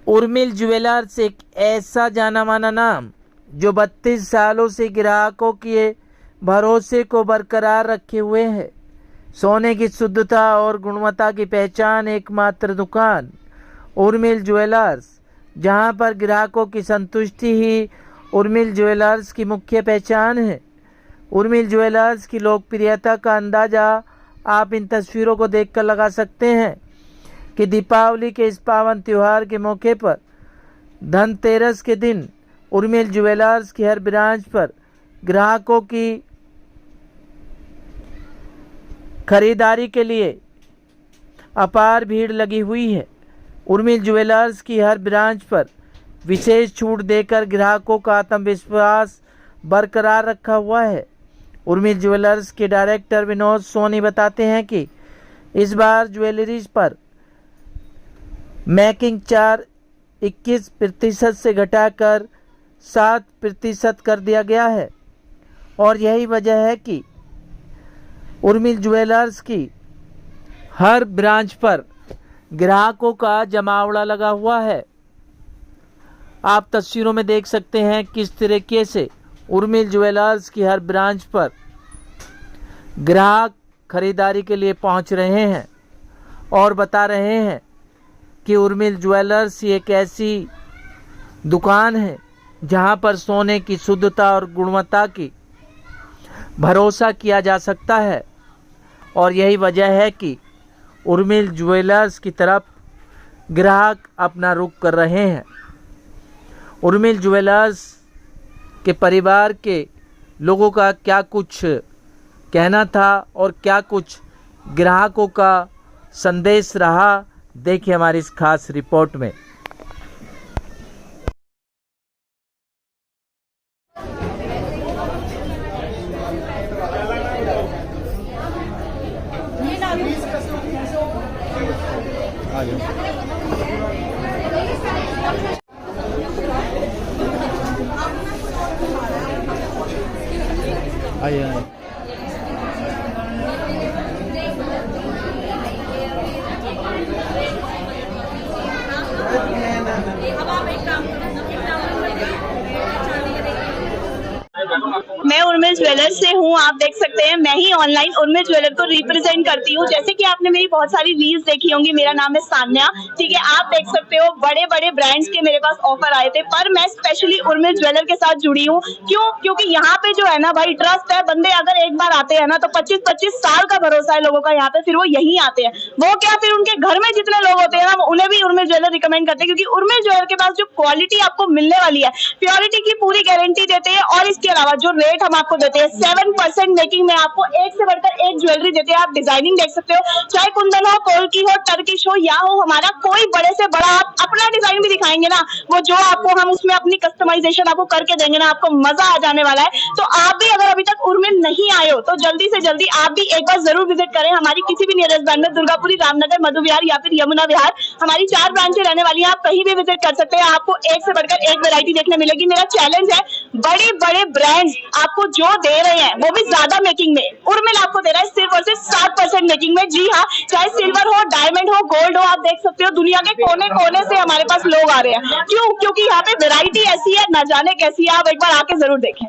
Urmil jewellers एक ऐसा जाना माना नाम जो 32 सालों से ग्राहकों के भरोसे को बरकरार रखे हुए है। सोने की शुद्धता और गुणवत्ता की पहचान एकमात्र दुकान उर्मिल ज्वेलर्स, जहां पर ग्राहकों की संतुष्टि ही उर्मिल ज्वेलर्स की मुख्य पहचान है। उर्मिल ज्वेलर्स की लोकप्रियता का अंदाज़ा आप इन तस्वीरों को देखकर लगा सकते हैं कि दीपावली के इस पावन त्यौहार के मौके पर धनतेरस के दिन उर्मिल ज्वेलर्स की हर ब्रांच पर ग्राहकों की खरीदारी के लिए अपार भीड़ लगी हुई है। उर्मिल ज्वेलर्स की हर ब्रांच पर विशेष छूट देकर ग्राहकों का आत्मविश्वास बरकरार रखा हुआ है। उर्मिल ज्वेलर्स के डायरेक्टर विनोद सोनी बताते हैं कि इस बार ज्वेलरीज पर मेकिंग चार्ज 21% से घटाकर 7% कर दिया गया है और यही वजह है कि उर्मिल ज्वेलर्स की हर ब्रांच पर ग्राहकों का जमावड़ा लगा हुआ है। आप तस्वीरों में देख सकते हैं किस तरीके से उर्मिल ज्वेलर्स की हर ब्रांच पर ग्राहक खरीदारी के लिए पहुंच रहे हैं और बता रहे हैं कि उर्मिल ज्वेलर्स एक ऐसी दुकान है जहां पर सोने की शुद्धता और गुणवत्ता की भरोसा किया जा सकता है और यही वजह है कि उर्मिल ज्वेलर्स की तरफ ग्राहक अपना रुख कर रहे हैं। उर्मिल ज्वेलर्स के परिवार के लोगों का क्या कुछ कहना था और क्या कुछ ग्राहकों का संदेश रहा, देखिए हमारी इस खास रिपोर्ट में। आइए मैं उर्मिल ज्वेलर्स से हूँ। आप देख सकते हैं मैं ही ऑनलाइन उर्मिल ज्वेलर को रिप्रेजेंट करती हूँ। जैसे कि आपने मेरी बहुत सारी रील्स देखी होंगी। मेरा नाम है सान्या, ठीक है। आप देख सकते हो बड़े बड़े ब्रांड्स के मेरे पास ऑफर आए थे, पर मैं स्पेशली उर्मिल ज्वेलर के साथ जुड़ी हूँ। क्यों? क्योंकि यहाँ पे जो है ना भाई, ट्रस्ट है। बंदे अगर एक बार आते हैं ना तो 25-25 साल का भरोसा है लोगों का यहाँ पे, फिर वो यहीं आते हैं। वो क्या, फिर उनके घर में जितने लोग होते हैं ना उन्हें भी उर्मिल ज्वेलर रिकमेंड करते हैं, क्योंकि उर्मिल ज्वेलर के पास जो क्वालिटी आपको मिलने वाली है, प्योरिटी की पूरी गारंटी देते हैं। और इसके अलावा जो रेट हम आपको देते हैं 7% मेकिंग में आपको एक से बढ़कर एक ज्वेलरी देते हैं। आप डिजाइनिंग देख सकते हो, चाहे कुंदन हो, पोल्की हो, टर्किश हो या हो हमारा कोई बड़े से बड़ा, आप अपना डिजाइन भी दिखाएंगे ना, वो जो आपको हम उसमें अपनी कस्टमाइजेशन आपको करके देंगे ना, आपको मजा आ जाने वाला है। तो आप भी अगर अभी तक उर्मिल नहीं आए हो तो जल्दी से जल्दी आप भी एक बार जरूर विजिट करें हमारी किसी भी नियरेस्ट ब्रांच में, दुर्गापुरी, रामनगर, मधु विहार या फिर यमुना विहार। हमारी 4 ब्रांचें रहने वाली है, आप कहीं भी विजिट कर सकते हैं। आपको एक से बढ़कर एक वैरायटी देखने मिलेगी। मेरा चैलेंज है, बड़े बड़े ब्रांड्स आपको जो दे रहे हैं वो भी ज्यादा मेकिंग में, उर्मिल आपको दे रहा है सिर्फ और सिर्फ 7% मेकिंग में। जी हाँ, चाहे सिल्वर हो, डायमंड हो, गोल्ड हो, आप देख सकते हो दुनिया के कोने कोने से हमारे पास लोग आ रहे हैं। क्यों? क्योंकि यहाँ पे वैरायटी ऐसी है, न जाने कैसी है। आप एक बार आके जरूर देखें।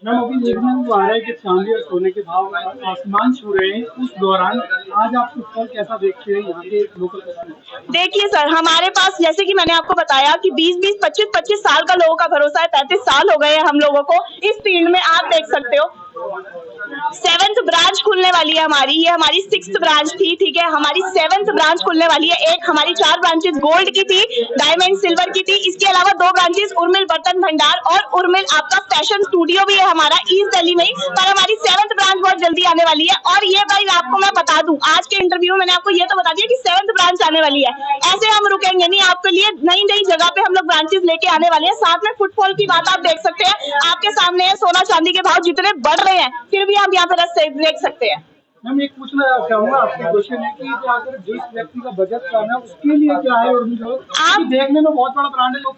मैम, अभी देखने को आ रहा है कि चांदी और सोने के भाव आसमान छू रहे हैं, उस दौरान आज आप फुटफॉल कैसा देखते हैं यहाँ के लोकल कस्टमर? देखिए सर, हमारे पास जैसे कि मैंने आपको बताया कि 20-20, 25-25 साल का लोगों का भरोसा है। 33 साल हो गए हैं हम लोगों को इस फील्ड में। आप देख सकते हो 7th ब्रांच खुलने वाली है हमारी। ये हमारी 6th ब्रांच थी, ठीक है। हमारी 7th ब्रांच खुलने वाली है। एक हमारी 4 ब्रांचेस गोल्ड की थी, डायमंड, सिल्वर की थी। इसके अलावा 2 ब्रांचेस उर्मिल बर्तन भंडार और उर्मिल आपका फैशन स्टूडियो भी है हमारा ईस्ट दिल्ली में ही। पर हमारी 7th ब्रांच बहुत जल्दी आने वाली है। और ये भाई आपको मैं बता दूं, आज के इंटरव्यू में मैंने आपको ये तो बता दिया कि 7th ब्रांच आने वाली है। ऐसे हम रुकेंगे नहीं, आपके लिए नई नई जगह पे हम लोग ब्रांचेस लेके आने वाले हैं। साथ में फुटफॉल की बात आप देख सकते हैं, आपके सामने है। सोना चांदी के भाव जितने बढ़ रहे हैं फिर भी आप यहाँ पे देख सकते हैं। मैम एक पूछना चाहूंगा, आपसे क्वेश्चन है कि जो अगर जिस व्यक्ति का बजट कम है उसके लिए क्या है, और क्योंकि देखने में बहुत बड़ा ब्रांड है, लोग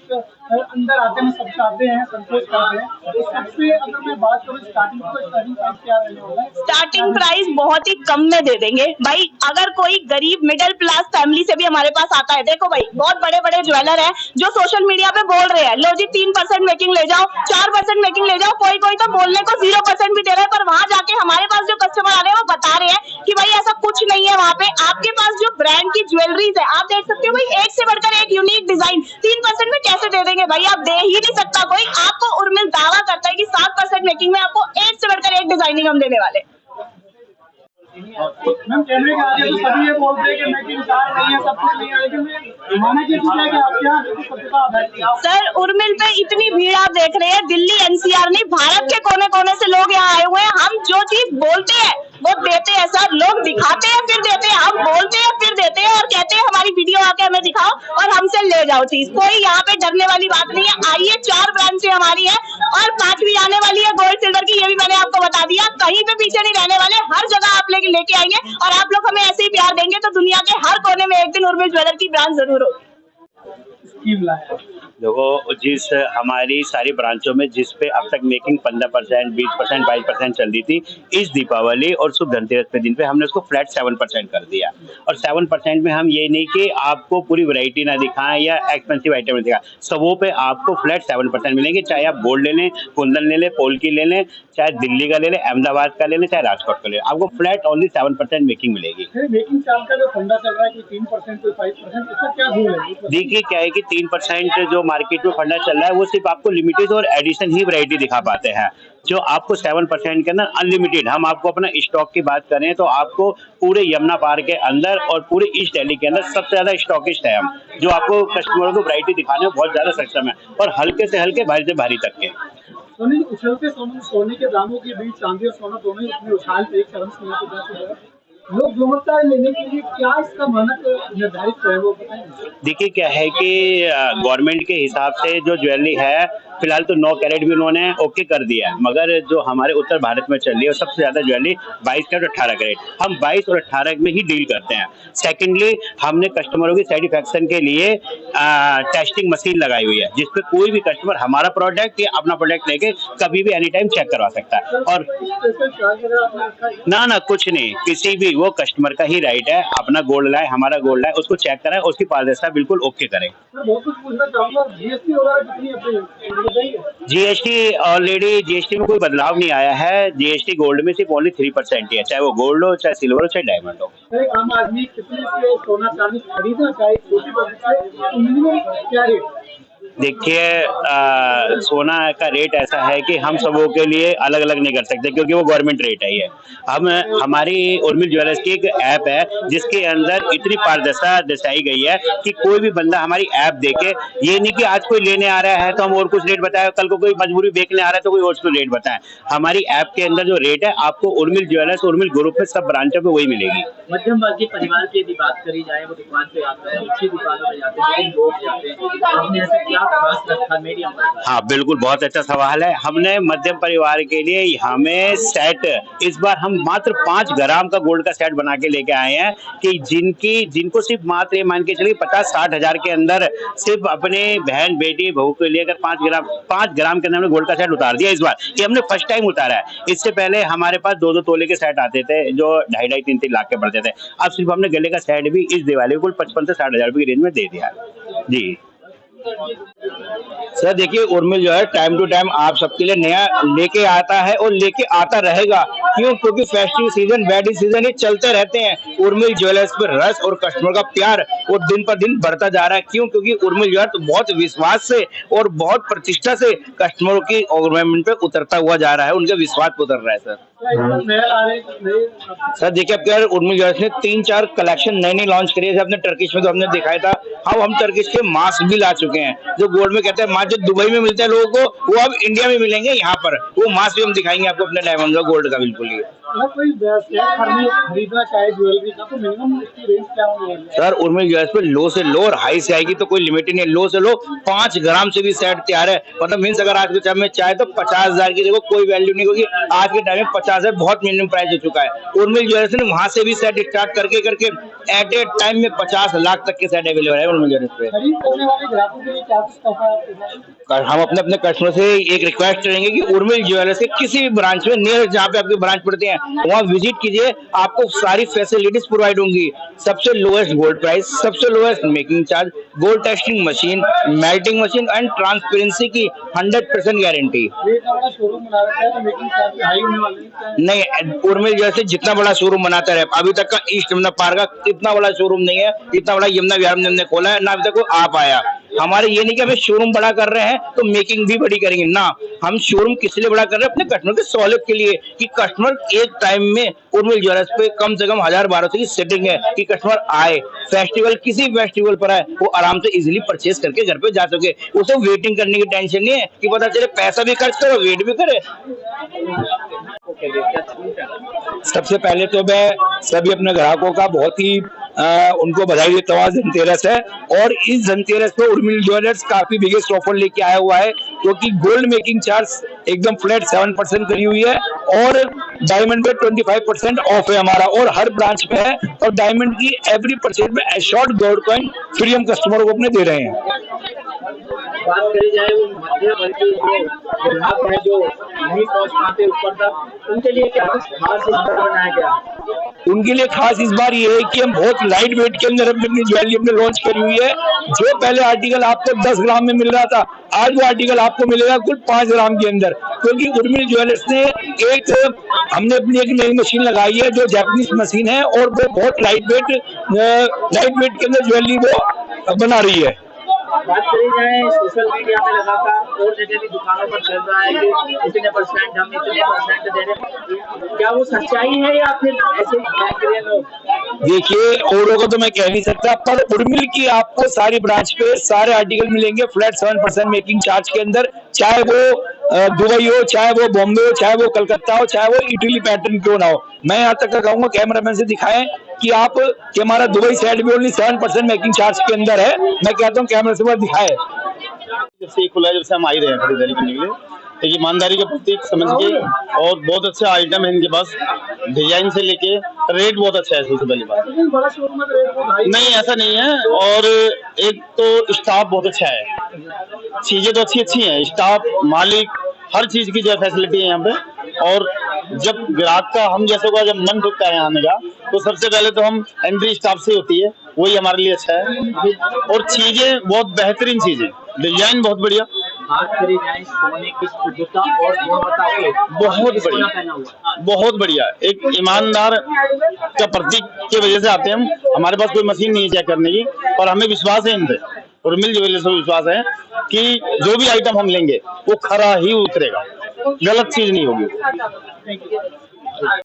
अंदर आते हैं, सब चाहते हैं, संतोष करते हैं, तो सबसे अगर मैं बात करूँ स्टार्टिंग प्राइस क्या रहने वाला है? स्टार्टिंग प्राइस बहुत ही कम में दे देंगे भाई। अगर कोई गरीब मिडिल क्लास फैमिली से भी हमारे पास आता है, देखो भाई बहुत बड़े बड़े ज्वेलर हैं जो सोशल मीडिया पे बोल रहे हैं, लो जी 3% मेकिंग ले जाओ, 4% मेकिंग ले जाओ, कोई तो बोलने को 0% भी दे रहा है, पर वहां जाके हमारे पास जो कस्टमर आ रहे हैं वो बता रहे हैं कि भाई ऐसा कुछ नहीं है। वहाँ पे आपके पास जो ब्रांड की ज्वेलरीज है, आप देख सकते हो भाई, एक से बढ़कर एक यूनिक डिजाइन 3% में कैसे दे देंगे भाई, आप दे ही नहीं सकता कोई। आपको उर्मिल दावा करता है कि 7% मेकिंग में आपको एक से बढ़कर एक डिजाइनिंग हम देने वाले। मैम कैमरे के आगे तो सभी ये बोलते हैं कि मेकिंग चार्ज नहीं है, सब कुछ नहीं है, लेकिन माना कि आप क्या सर उर्मिल पे इतनी भीड़ आप देख रहे हैं, दिल्ली एनसीआर नहीं भारत के कोने कोने से लोग यहाँ आए हुए हैं। हम जो चीज बोलते हैं वो देते हैं सर, लोग दिखाते हैं फिर देते हैं, हम बोलते हैं फिर देते हैं और कहते हैं हमारी वीडियो आके हमें दिखाओ और हमसे ले जाओ चीज। कोई यहाँ पे डरने वाली बात नहीं है। आइए, 4 ब्रांचें हमारी है और 5वीं आने वाली है गोल्ड सिल्वर की, ये भी मैंने आपको बता दिया। कहीं पे पीछे नहीं रहने वाले, हर जगह आप लेके आएंगे और आप लोग हमें ऐसे ही प्यार देंगे तो दुनिया के हर कोने में एक दिन उर्मिल ज्वेलर की ब्रांच जरूर होगी। देखो, जिस हमारी सारी ब्रांचों में जिस पे अब तक मेकिंग 15%, 20%, 22% चल रही थी, इस दीपावली और शुभ धनतेरस के दिन पे हमने उसको फ्लैट 7% कर दिया। और 7% में हम ये नहीं कि आपको पूरी वैरायटी ना दिखाएं या एक्सपेंसिव आइटम ना दिखाएं, सबों पे आपको फ्लैट 7% मिलेंगे। चाहे आप गोल्ड ले लें, कुंदन ले लें, पोल्की ले लें, चाहे दिल्ली का ले लें, अहमदाबाद का ले लें, चाहे राजकोट का ले लें, आपको फ्लैट ओनली 7% मेकिंग मिलेगी। मेकिंग चार्ज का जो फंडा चल रहा है कि 3% से 5%, इसका क्या रूल है? देखिए क्या है कि 3% जो मार्केट में फंडा चल रहा है वो सिर्फ आपको लिमिटेड और एडिशन ही वैरायटी दिखा पाते हैं। जो आपको 7% के अंदर अनलिमिटेड, हम आपको अपना स्टॉक की बात करें तो आपको पूरे यमुना पार के अंदर और पूरे ईस्ट दिल्ली के अंदर सबसे ज्यादा स्टॉकिस्ट है हम, जो आपको कस्टमरों को वैरायटी दिखाने में बहुत ज्यादा सक्षम है और हल्के से हल्के, भारी से भारी तक के। उछलते सोने के दामों के बीच चांदी और सोना दोनों ही अपने उछाल पे एक चरम सीमा पे जा चुके हैं। लोग गुणवत्ता लेने के लिए क्या इसका मानक निर्धारित करें, वो बताएंगे? देखिए क्या है कि गवर्नमेंट के हिसाब से जो ज्वेलरी है फिलहाल तो 9 कैरेट भी उन्होंने ओके कर दिया है, मगर जो हमारे उत्तर भारत में चल रही है सबसे ज्यादा ज्वेलरी 22 कैरेट और 18 कैरेट, हम 22 और 18 में ही डील करते हैं। सेकेंडली, हमने कस्टमरों की सेटिस्फेक्शन के लिए टेस्टिंग मशीन लगाई हुई है, जिसपे कोई भी कस्टमर हमारा प्रोडक्ट या अपना प्रोडक्ट लेके कभी भी एनी टाइम चेक करवा सकता है। और ना कुछ नहीं, किसी भी वो कस्टमर का ही राइट है, अपना गोल्ड लाए, हमारा गोल्ड लाए, उसको चेक कराए, उसकी पारदर्शिता बिल्कुल ओके करें। जीएसटी ऑलरेडी, जीएसटी में कोई बदलाव नहीं आया है। जीएसटी गोल्ड में सिर्फ ओनली 3% ही है, चाहे वो गोल्ड हो, चाहे सिल्वर हो, चाहे डायमंड हो। आम आदमी कितने से सोना चांदी खरीदना चाहे, क्या रेट? देखिए, सोना का रेट ऐसा है कि हम सबों के लिए अलग अलग नहीं कर सकते क्योंकि वो गवर्नमेंट रेट है। ये हमारी उर्मिल ज्वेलर्स की एक ऐप है जिसके अंदर इतनी पारदर्शिता दर्शाई गई है कि कोई भी बंदा हमारी ऐप देखे, ये नहीं कि आज कोई लेने आ रहा है तो हम और कुछ रेट बताए, कल को कोई मजबूरी बेचने आ रहा है तो कोई और कुछ रेट बताए। हमारी ऐप के अंदर जो रेट है आपको उर्मिल ज्वेलर्स, उर्मिल ग्रुप में सब ब्रांचों पे वही मिलेगी। मध्यम वर्गीय परिवार की यदि बात करी जाए, वो दुकान पे आता है, अच्छी दुकानों पे जाते हैं, लोग जाते हैं, आपने ऐसा क्या खास रखा मीडियम? हाँ बिल्कुल, बहुत अच्छा सवाल है। हमने मध्यम परिवार के लिए हमें सेट, इस बार हम मात्र 5 ग्राम का गोल्ड का सेट बना के लेके आए हैं कि जिनको सिर्फ मात्र ये मान के चलिए 50-60 हजार के अंदर सिर्फ अपने बहन बेटी बहू के लिए अगर 5 ग्राम के अंदर हमने गोल्ड का सेट उतार दिया। इस बार ये हमने फर्स्ट टाइम उतारा है। इससे पहले हमारे पास 2-2 तोले के सेट आते थे जो 2.5-2.5, 3-3 लाख के पड़ते थे। अब सिर्फ हमने गले का सेट भी इस दिवाली को 55 से 60 हजार रुपए की रेंज में दे दिया जी। सर देखिए, उर्मिल जो है टाइम टू टाइम आप सबके लिए नया लेके आता है और लेके आता रहेगा। क्यों? क्योंकि फेस्टिव सीजन, वेडिंग सीजन ये चलते रहते हैं। उर्मिल ज्वेलर्स पर रस और कस्टमर का प्यार वो दिन पर दिन बढ़ता जा रहा है। क्यों? क्योंकि उर्मिल ज्वेलर्स तो बहुत विश्वास से और बहुत प्रतिष्ठा से कस्टमरों की ऑर्नामेंट पे उतरता हुआ जा रहा है, उनके विश्वास पे उतर रहा है। सर देखिए, अब क्या उर्मिल ज्वेलर्स ने 3-4 कलेक्शन नई लॉन्च करी है। अपने टर्किश में तो हमने दिखाया था, हम टर्किश के मास्क भी ला चुके हैं जो गोल्ड में कहते हैं मास्क जो दुबई में मिलते हैं लोगों को, वो अब इंडिया में मिलेंगे। यहाँ पर वो मास्क भी हम दिखाएंगे आपको अपने डायमंड का, गोल्ड का बिल्कुल ही। अगर कोई खरीदना चाहे ज्वेलरी का तो मिनिमम इसकी रेंज क्या होगी? सर उर्मिल ज्वेलर्स पे लो से लो और हाई से आएगी तो कोई लिमिट ही नहीं है। लो से लो 5 ग्राम से भी सेट तैयार है, मतलब मीन्स अगर आज के टाइम में चाहे तो 50,000 की देखो कोई वैल्यू नहीं होगी। आज के टाइम में 50,000 बहुत मिनिमम प्राइस हो चुका है। उर्मिल ज्वेलर्स ने वहां से भी सेट स्टार्ट करके एट ए टाइम में 50 लाख तक के सेट अवेलेबल है उर्मिल ज्वेलर्स पे। खरीद करने वाले ग्राहकों के लिए क्या कुछ तोहफा है? हम अपने कस्टमर से एक रिक्वेस्ट करेंगे कि उर्मिल ज्वेलर्स के किसी भी ब्रांच में नियर जहाँ पे आपकी ब्रांच पड़ती है वहाँ विजिट कीजिए, आपको सारी फैसिलिटीज प्रोवाइड होंगी। सबसे लोएस्ट गोल्ड प्राइस, सबसे lowest making charge, gold testing machine, melting machine and transparency की 100% गारंटी। शोरूम बना रखा है तो मेकिंग चार्ज हाई होने वाले नहीं, उर्मिल ज्वेलर्स जितना बड़ा शोरूम बनाता रहे, अभी तक का ईस्ट यमुना पार का इतना बड़ा शोरूम नहीं है, इतना बड़ा यमुना विहार में हमने खोला है ना अभी तक कोई आ पाया। हमारे ये नहीं कि हमें शोरूम बड़ा कर रहे हैं तो मेकिंग भी बड़ी करेंगे ना, हम शोरूम किस लिए बड़ा कर रहे हैं? अपने कस्टमर के सहूलियत के लिए, कि कस्टमर एक टाइम में उर्मिल ज्वेलर्स पे कम से कम 1000-1200 की सेटिंग है कि कस्टमर आए, फेस्टिवल किसी फेस्टिवल पर आए वो आराम से इजीली परचेज करके घर पे जा सके, उसे वेटिंग करने की टेंशन नहीं है कि पता चले पैसा भी खर्च करो वेट भी करे। सबसे पहले तो मैं सभी अपने ग्राहकों का बहुत ही उनको बधाई देता हूँ। धनतेरस है और इस धनतेरस पे उर्मिल ज्वेलर्स काफी बिगेस्ट ऑफर लेके आया हुआ है, क्योंकि गोल्ड मेकिंग चार्ज एकदम फ्लैट 7% करी हुई है और डायमंड पे 25% ऑफ है हमारा, और हर ब्रांच में है, और डायमंड की एवरी परचेज में एश्योर्ड गोल्ड कॉइन फ्री हम कस्टमर को अपने दे रहे हैं। बात करी जाए वो मध्य वर्ग के जो ग्राहक है जो नहीं पहुंच पाते ऊपर तक, उनके लिए क्या खास इस बार बनाया गया? उनके लिए खास इस बार ये है कि हम बहुत लाइट वेट के अंदर अपनी ज्वेलरी हमने लॉन्च करी हुई है। जो पहले आर्टिकल आपको 10 ग्राम में मिल रहा था, आज वो आर्टिकल आपको मिलेगा कुल 5 ग्राम के अंदर, क्योंकि उर्मिल ज्वेलर्स ने हमने अपनी एक नई मशीन लगाई है जो जापानीज मशीन है और वो बहुत लाइट वेट के अंदर ज्वेलरी वो बना रही है। बात करी जाए सोशल मीडिया पे लगातार और जगह भी दुकानों पर चल रहा है कि इतने परसेंट हम इतने परसेंट दे रहे हैं, क्या वो सच्चाई है या फिर ऐसे फेंक रहे हैं लोग? देखिए औरों को तो मैं कह नहीं सकता, पर उर्मिल की आपको सारी ब्रांच पे सारे आर्टिकल मिलेंगे फ्लैट 7% मेकिंग चार्ज के अंदर, चाहे वो दुबई हो, चाहे वो बॉम्बे हो, चाहे वो कलकत्ता हो, चाहे वो इटली पैटर्न क्यों ना हो। मैं यहाँ तक का कहूंगा कैमरामैन से दिखाएं कि हमारा दुबई साइड भी ओनली 7% मेकिंग चार्ज के अंदर है। मैं कहता हूँ कैमरा से दिखाए। जब से खुला है, जब से हम आ ही रहे हैं खरीदारी करने के लिए, तो ये ईमानदारी का प्रतीक समझ के, और बहुत अच्छा आइटम है इनके पास, डिजाइन से लेके रेट बहुत अच्छा है। सबसे पहली बात बड़ा शोरूम है रेट बहुत हाई नहीं, ऐसा नहीं है, और एक तो स्टाफ बहुत अच्छा है, चीजें तो अच्छी हैं, स्टाफ मालिक हर चीज की जो फैसिलिटी है यहाँ पे। और जब ग्राहक का हम जैसे का जब मन रुकता है आने का, तो सबसे पहले तो हम एंट्री स्टाफ से होती है, वही हमारे लिए अच्छा है, और चीजें बहुत बेहतरीन चीजें, डिजाइन बहुत बढ़िया। बात करी जाए सोने की शुद्धता और गुणवत्ता को, बहुत बढ़िया, बहुत बढ़िया, एक ईमानदार का प्रतीक की वजह से आते हैं हम। हमारे पास कोई मशीन नहीं है चेक करने की, और हमें विश्वास है इन पे, उर्मिल ज्वेलर्स को विश्वास है कि जो भी आइटम हम लेंगे वो खरा ही उतरेगा, गलत चीज नहीं होगी।